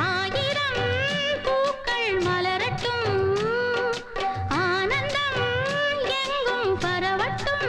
ஆயிரம் பூக்கள் மலரட்டும், ஆனந்தம் எங்கும் பரவட்டும்.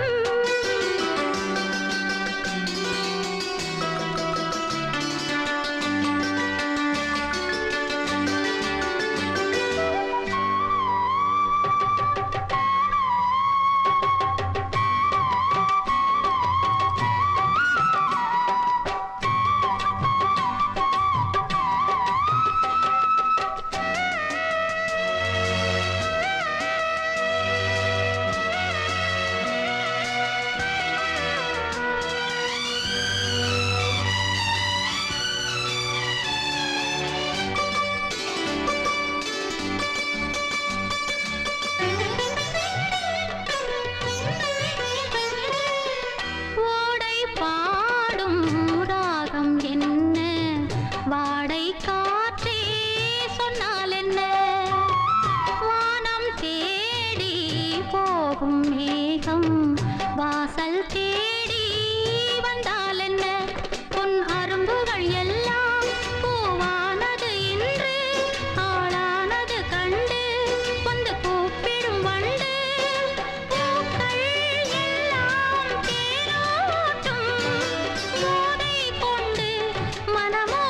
வாசல் தேடி வந்தால் என்ன, பொன் அரும்புகள் எல்லாம் பூவானது இன்று ஆளானது கண்டு வந்து கூப்பிடும் வண்டு. பூக்கள் எல்லாம் தேரோட்டும், மோதை கொண்டு மனமோ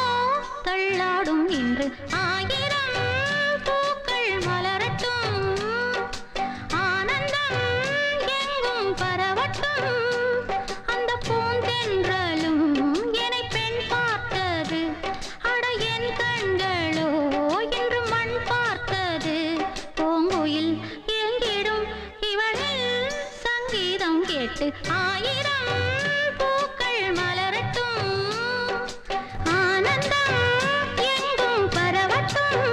தள்ளாடும் இன்று. ஆயிரம் பூக்கள் மலரட்டும், ஆனந்தம் எங்கும் பரவட்டும். அந்த பூந்தென்றலும் என்னை பெண் பார்த்தது, அட என் கண்களோ இன்று மண் பார்த்தது. பூங்குயில் எங்கிடும் இவளில் சங்கீதம் கேட்டு, ஆயிரம் பூக்கள் மலரட்டும், ஆனந்தம் எங்கும் பரவட்டும்.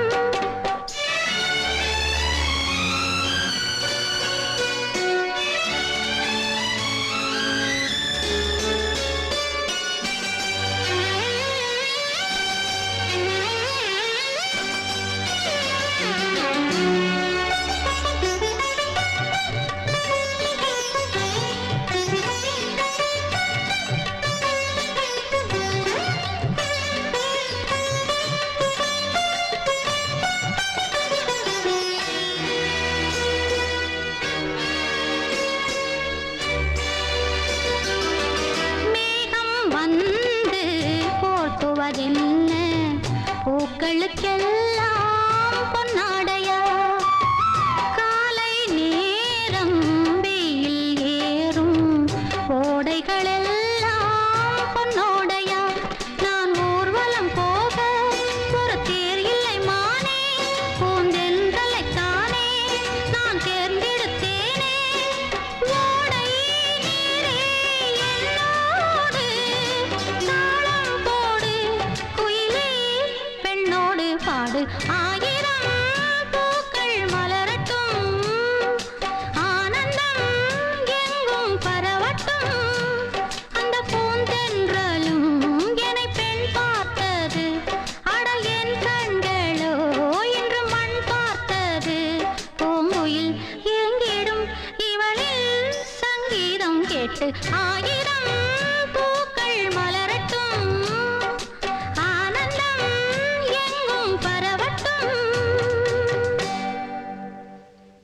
பூக்களுக்கெல்லாம் பொன்னாடையா, காலை நேரம் வெயில் ஏறும் ஓடைகளெல்லாம் பொன்னோடையா. நான் ஊர்வலம் போக ஒரு தேர் இல்லை மானே, பூந்தென்றலைத்தானே நான் தேர்ந்தெடுத்தேனே. ஓடை நீரே என்னோடு தாளம் போடு, குயிலே பெண்ணோடு பாடு. ஆயிரம் பூக்கள் மலரட்டும், ஆனந்தம் எங்கும் பரவட்டும். அந்த பூந்தென்றலும் என்னை பெண் பார்த்தது, அடல் என் கண்களோ இன்று மண் பார்த்தது. பூங்குயில் எங்கிடும் இவளில் சங்கீதம் கேட்டு, ஆயிரம்